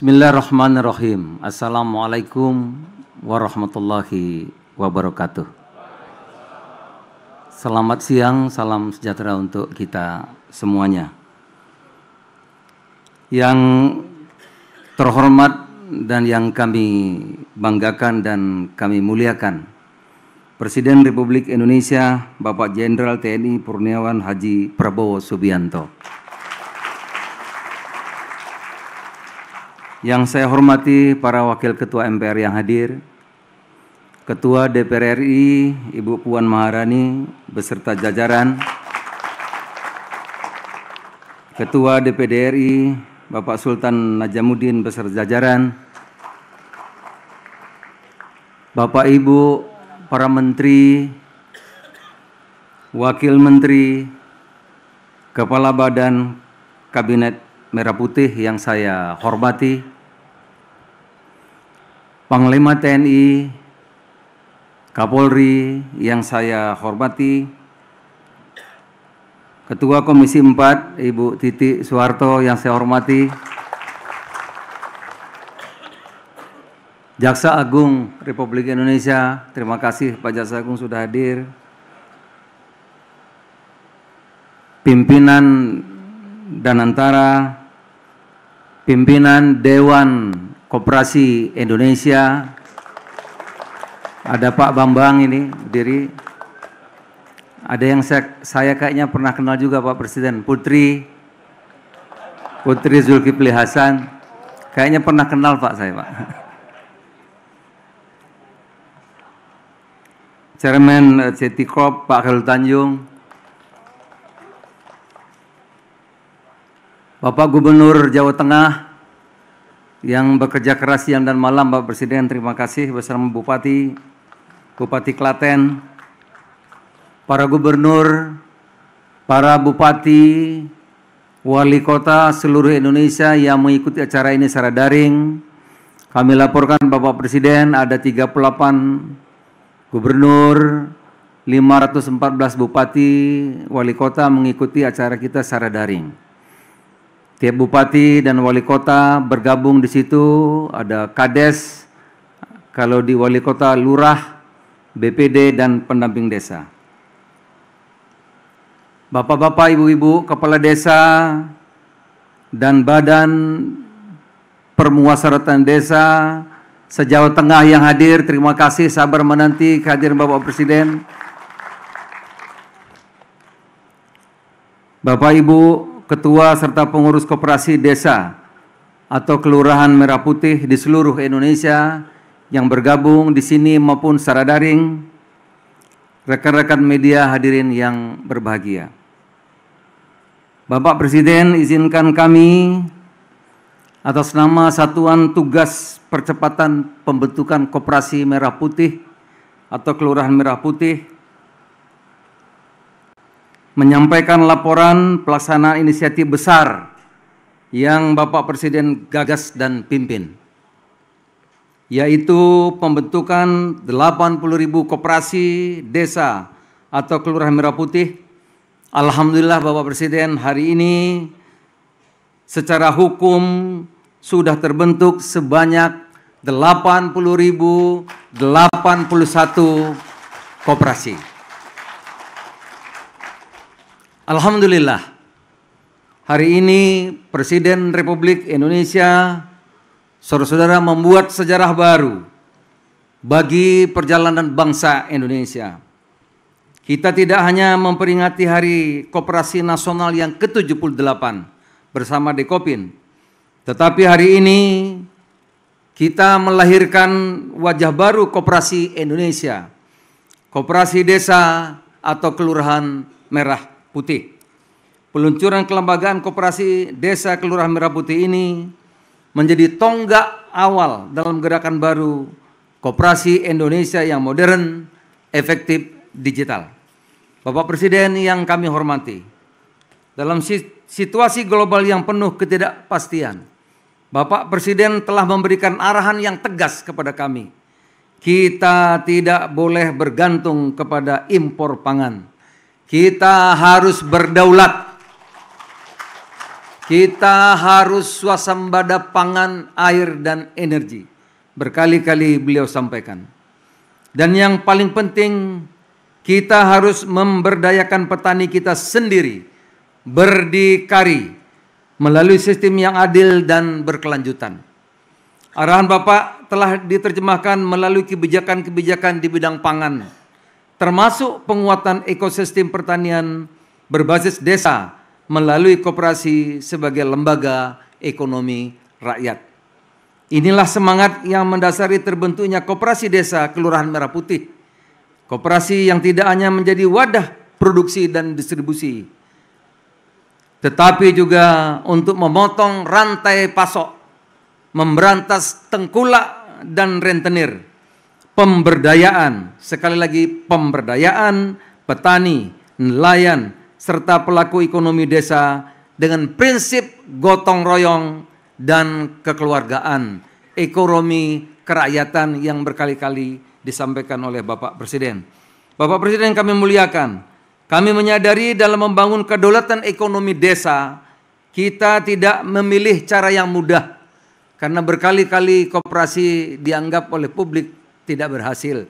Bismillahirrahmanirrahim. Assalamualaikum warahmatullahi wabarakatuh. Selamat siang, salam sejahtera untuk kita semuanya. Yang terhormat dan yang kami banggakan dan kami muliakan, Presiden Republik Indonesia Bapak Jenderal TNI Purniawan Haji Prabowo Subianto. Yang saya hormati para Wakil Ketua MPR yang hadir, Ketua DPR RI Ibu Puan Maharani beserta jajaran, Ketua DPD RI Bapak Sultan Najamuddin beserta jajaran, Bapak Ibu para Menteri, Wakil Menteri, Kepala Badan Kabinet Merah Putih yang saya hormati, Panglima TNI, Kapolri yang saya hormati, Ketua Komisi 4 Ibu Titi Soeharto yang saya hormati, Jaksa Agung Republik Indonesia, terima kasih Pak Jaksa Agung sudah hadir, pimpinan dan antara pimpinan Dewan Koperasi Indonesia, ada Pak Bambang ini berdiri, ada yang saya kayaknya pernah kenal juga Pak Presiden, Putri Zulkifli Hasan, kayaknya pernah kenal Pak saya Pak. Chairman CT Corp Pak Khairul Tanjung, Bapak Gubernur Jawa Tengah yang bekerja keras siang dan malam, Bapak Presiden, terima kasih bersama Bupati Klaten, para gubernur, para bupati, wali kota seluruh Indonesia yang mengikuti acara ini secara daring. Kami laporkan Bapak Presiden ada 38 gubernur, 514 bupati, wali kota mengikuti acara kita secara daring. Tiap bupati dan wali kota bergabung di situ, ada kades, kalau di wali kota lurah, BPD dan pendamping desa. Bapak-bapak, ibu-ibu, kepala desa dan badan permuasyaratan desa se-Jawa Tengah yang hadir, terima kasih sabar menanti kehadiran Bapak Presiden. Bapak Ibu Ketua serta pengurus koperasi desa atau Kelurahan Merah Putih di seluruh Indonesia yang bergabung di sini maupun secara daring, rekan-rekan media hadirin yang berbahagia. Bapak Presiden, izinkan kami atas nama Satuan Tugas Percepatan Pembentukan Koperasi Merah Putih atau Kelurahan Merah Putih menyampaikan laporan pelaksanaan inisiatif besar yang Bapak Presiden gagas dan pimpin, yaitu pembentukan 80.000 koperasi desa atau Kelurahan Merah Putih. Alhamdulillah Bapak Presiden, hari ini secara hukum sudah terbentuk sebanyak 80.081 koperasi. Alhamdulillah, hari ini Presiden Republik Indonesia, saudara-saudara, membuat sejarah baru bagi perjalanan bangsa Indonesia. Kita tidak hanya memperingati Hari Koperasi Nasional yang ke-78 bersama Dekopin, tetapi hari ini kita melahirkan wajah baru koperasi Indonesia, koperasi desa atau Kelurahan Merah Putih. Peluncuran kelembagaan koperasi desa Kelurahan Merah Putih ini menjadi tonggak awal dalam gerakan baru koperasi Indonesia yang modern, efektif, digital. Bapak Presiden yang kami hormati, dalam situasi global yang penuh ketidakpastian, Bapak Presiden telah memberikan arahan yang tegas kepada kami. Kita tidak boleh bergantung kepada impor pangan. Kita harus berdaulat. Kita harus swasembada pangan, air, dan energi. Berkali-kali beliau sampaikan. Dan yang paling penting, kita harus memberdayakan petani kita sendiri, berdikari, melalui sistem yang adil dan berkelanjutan. Arahan Bapak telah diterjemahkan melalui kebijakan-kebijakan di bidang pangan, termasuk penguatan ekosistem pertanian berbasis desa melalui koperasi sebagai lembaga ekonomi rakyat. Inilah semangat yang mendasari terbentuknya Koperasi Desa Kelurahan Merah Putih. Koperasi yang tidak hanya menjadi wadah produksi dan distribusi, tetapi juga untuk memotong rantai pasok, memberantas tengkulak dan rentenir, pemberdayaan, sekali lagi pemberdayaan petani, nelayan, serta pelaku ekonomi desa dengan prinsip gotong royong dan kekeluargaan, ekonomi kerakyatan yang berkali-kali disampaikan oleh Bapak Presiden. Bapak Presiden kami muliakan, kami menyadari dalam membangun kedaulatan ekonomi desa, kita tidak memilih cara yang mudah, karena berkali-kali koperasi dianggap oleh publik tidak berhasil.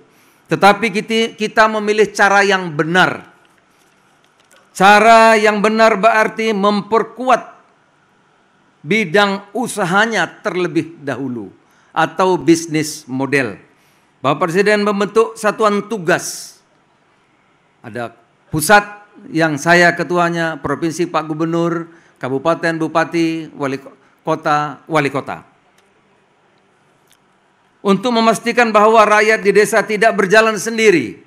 Tetapi kita memilih cara yang benar. Cara yang benar berarti memperkuat bidang usahanya terlebih dahulu atau bisnis model. Bapak Presiden membentuk satuan tugas. Ada pusat yang saya ketuanya, provinsi Pak Gubernur, kabupaten, bupati, wali kota. Untuk memastikan bahwa rakyat di desa tidak berjalan sendiri,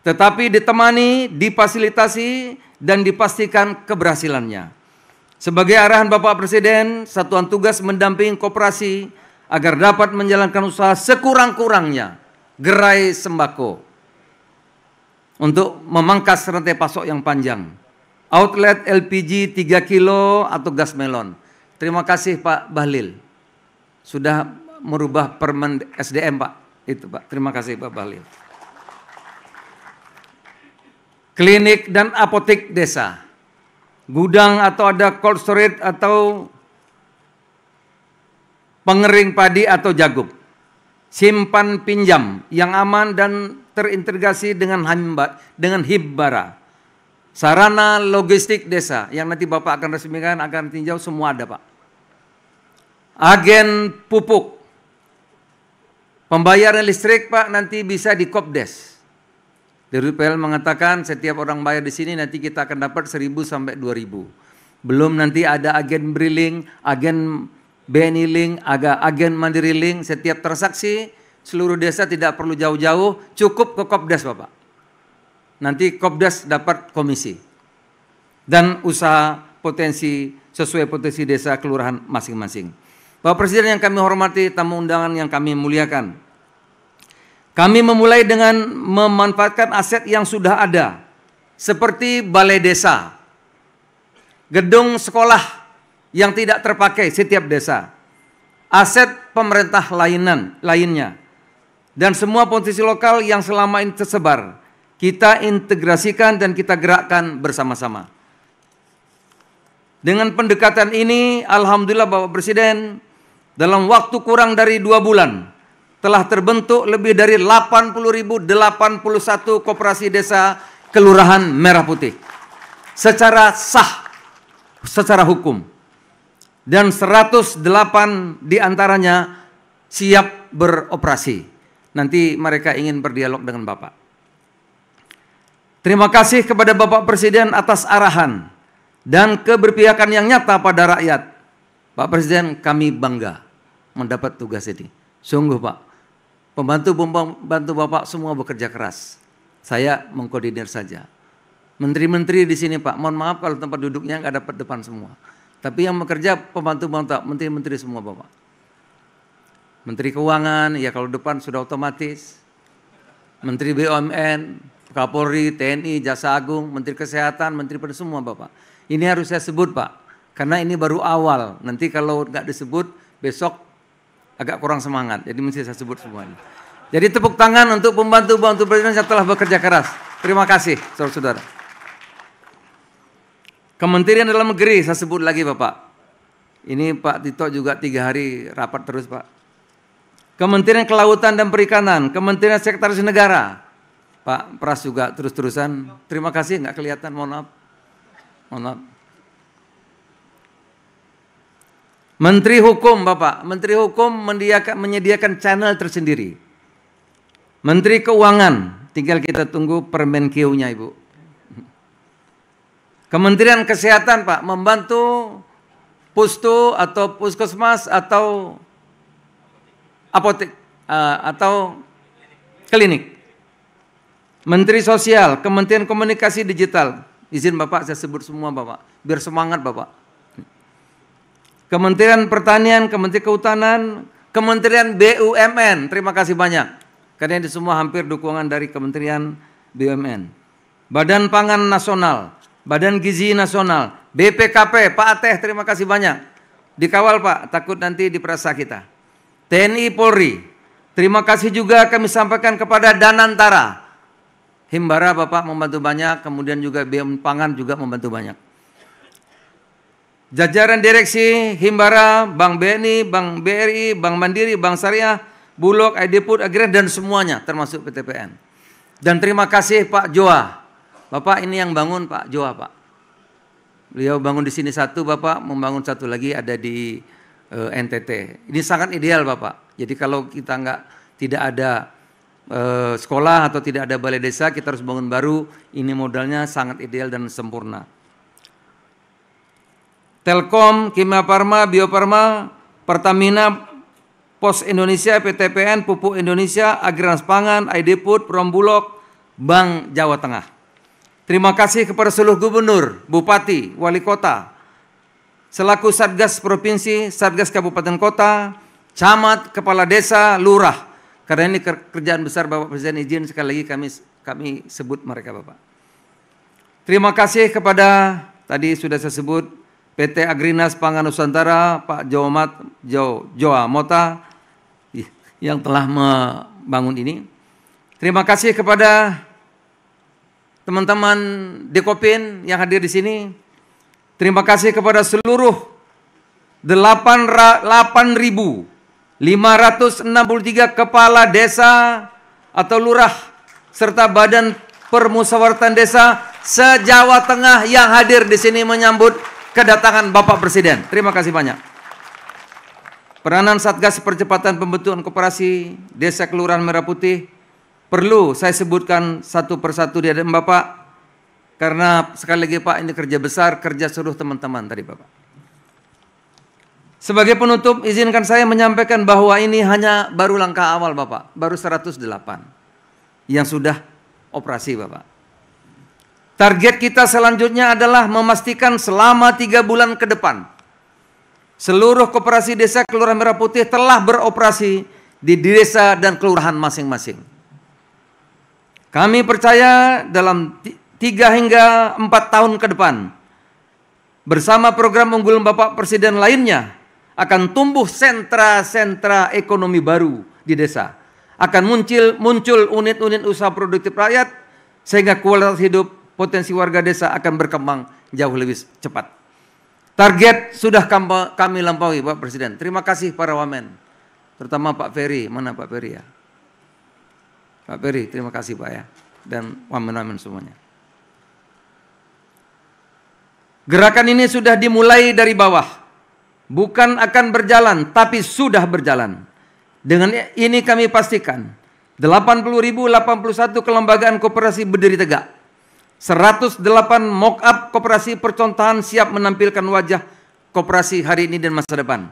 tetapi ditemani, difasilitasi, dan dipastikan keberhasilannya. Sebagai arahan Bapak Presiden, satuan tugas mendampingi koperasi agar dapat menjalankan usaha sekurang-kurangnya gerai sembako untuk memangkas rantai pasok yang panjang. Outlet LPG 3 kilo atau gas melon. Terima kasih Pak Bahlil. Sudah merubah Permen SDM Pak. Itu Pak. Terima kasih Pak Bahlil. Klinik dan apotek desa, gudang atau ada cold storage atau pengering padi atau jagung, simpan pinjam yang aman dan terintegrasi dengan Hibbara, sarana logistik desa yang nanti Bapak akan resmikan, akan tinjau, semua ada Pak. Agen pupuk, pembayaran listrik Pak nanti bisa di Kopdes. DRPL mengatakan setiap orang bayar di sini nanti kita akan dapat 1.000 sampai 2.000. Belum nanti ada agen Briling, agen BNI Link, agen Mandiri Link, setiap transaksi seluruh desa tidak perlu jauh-jauh, cukup ke Kopdes Bapak. Nanti Kopdes dapat komisi. Dan usaha potensi sesuai potensi desa kelurahan masing-masing. Bapak Presiden yang kami hormati, tamu undangan yang kami muliakan. Kami memulai dengan memanfaatkan aset yang sudah ada, seperti balai desa, gedung sekolah yang tidak terpakai setiap desa, aset pemerintah lainnya, dan semua potensi lokal yang selama ini tersebar, kita integrasikan dan kita gerakkan bersama-sama. Dengan pendekatan ini, alhamdulillah Bapak Presiden, dalam waktu kurang dari 2 bulan, telah terbentuk lebih dari 80.081 koperasi desa Kelurahan Merah Putih secara sah, secara hukum, dan 108 diantaranya siap beroperasi. Nanti mereka ingin berdialog dengan Bapak. Terima kasih kepada Bapak Presiden atas arahan dan keberpihakan yang nyata pada rakyat. Pak Presiden, kami bangga mendapat tugas ini. Sungguh Pak. Pembantu Bapak semua bekerja keras. Saya mengkoordinir saja. Menteri-menteri di sini Pak, mohon maaf kalau tempat duduknya nggak dapat depan semua. Tapi yang bekerja pembantu menteri-menteri semua Bapak. Menteri Keuangan, ya kalau depan sudah otomatis. Menteri BUMN, Kapolri, TNI, Jaksa Agung, Menteri Kesehatan, Menteri pada semua Bapak. Ini harus saya sebut Pak, karena ini baru awal. Nanti kalau nggak disebut, besok agak kurang semangat, jadi mesti saya sebut semuanya. Jadi tepuk tangan untuk pembantu-pembantu Presiden yang telah bekerja keras. Terima kasih, saudara-saudara. Kementerian Dalam Negeri saya sebut lagi Bapak. Ini Pak Tito juga 3 hari rapat terus Pak. Kementerian Kelautan dan Perikanan, Kementerian Sekretaris Negara. Pak Pras juga terus-terusan. Terima kasih, nggak kelihatan, mohon maaf. Mohon maaf. Menteri Hukum Bapak, Menteri Hukum menyediakan channel tersendiri. Menteri Keuangan, tinggal kita tunggu Permenkeu-nya Ibu. Kementerian Kesehatan Pak, membantu pustu atau puskesmas atau apotek atau klinik. Menteri Sosial, Kementerian Komunikasi Digital. Izin Bapak saya sebut semua Bapak, biar semangat Bapak. Kementerian Pertanian, Kementerian Kehutanan, Kementerian BUMN. Terima kasih banyak. Karena ini semua hampir dukungan dari Kementerian BUMN. Badan Pangan Nasional, Badan Gizi Nasional, BPKP, Pak Ateh, terima kasih banyak. Dikawal Pak, takut nanti diperasa kita. TNI Polri, terima kasih juga kami sampaikan kepada Danantara. Himbara Bapak membantu banyak, kemudian juga BUMN Pangan juga membantu banyak. Jajaran direksi Himbara, Bank BNI, Bank BRI, Bank Mandiri, Bank Syariah, Bulog, ID Food, Agraria, dan semuanya termasuk PTPN. Dan terima kasih Pak Joa. Bapak ini yang bangun Pak Joa Pak. Beliau bangun di sini satu, Bapak membangun satu lagi ada di NTT. Ini sangat ideal Bapak. Jadi kalau kita tidak ada sekolah atau tidak ada balai desa, kita harus bangun baru. Ini modalnya sangat ideal dan sempurna. Telkom, Kimia Farma, Bio Farma, Pertamina, Pos Indonesia, PTPN, Pupuk Indonesia, Agrarian Pangan, ID Food, Perumbulok, Bank Jawa Tengah. Terima kasih kepada seluruh gubernur, bupati, wali kota, selaku Satgas Provinsi, Satgas Kabupaten Kota, camat, kepala desa, lurah. Karena ini kerjaan besar Bapak Presiden, izin sekali lagi kami sebut mereka Bapak. Terima kasih kepada, tadi sudah saya sebut, PT Agrinas Pangan Nusantara, Pak Joa Mota, yang telah membangun ini. Terima kasih kepada teman-teman Dekopin yang hadir di sini. Terima kasih kepada seluruh 8.563 kepala desa atau lurah serta badan permusyawaratan desa se-Jawa Tengah yang hadir di sini menyambut kedatangan Bapak Presiden. Terima kasih banyak. Peranan Satgas Percepatan Pembentukan Koperasi Desa Kelurahan Merah Putih perlu saya sebutkan satu persatu di hadapan Bapak, karena sekali lagi Pak, ini kerja besar, kerja seluruh teman-teman tadi Bapak. Sebagai penutup, izinkan saya menyampaikan bahwa ini hanya baru langkah awal Bapak, baru 108 yang sudah operasi Bapak. Target kita selanjutnya adalah memastikan selama 3 bulan ke depan, seluruh koperasi desa Kelurahan Merah Putih telah beroperasi di desa dan kelurahan masing-masing. Kami percaya dalam 3 hingga 4 tahun ke depan, bersama program unggulan Bapak Presiden lainnya, akan tumbuh sentra-sentra ekonomi baru di desa. Akan muncul unit-unit usaha produktif rakyat, sehingga kualitas hidup potensi warga desa akan berkembang jauh lebih cepat. Target sudah kami lampaui Pak Presiden. Terima kasih para wamen, terutama Pak Ferry. Mana Pak Ferry ya? Pak Ferry, terima kasih Pak ya, dan wamen-wamen semuanya. Gerakan ini sudah dimulai dari bawah, bukan akan berjalan, tapi sudah berjalan. Dengan ini kami pastikan 80.081 kelembagaan koperasi berdiri tegak, 108 mock-up koperasi percontohan siap menampilkan wajah koperasi hari ini dan masa depan,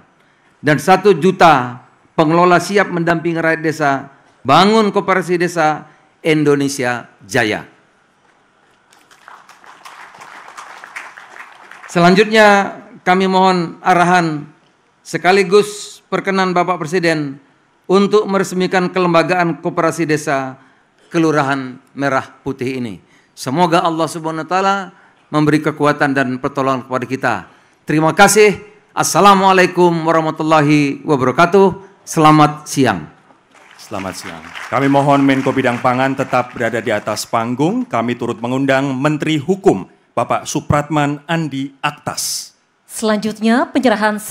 dan 1 juta pengelola siap mendampingi rakyat desa bangun koperasi desa Indonesia Jaya. Selanjutnya kami mohon arahan sekaligus perkenan Bapak Presiden untuk meresmikan kelembagaan koperasi desa Kelurahan Merah Putih ini. Semoga Allah Subhanahu wa taala memberi kekuatan dan pertolongan kepada kita. Terima kasih. Assalamualaikum warahmatullahi wabarakatuh. Selamat siang. Selamat siang. Kami mohon Menko Bidang Pangan tetap berada di atas panggung. Kami turut mengundang Menteri Hukum Bapak Supratman Andi Aktas. Selanjutnya penyerahan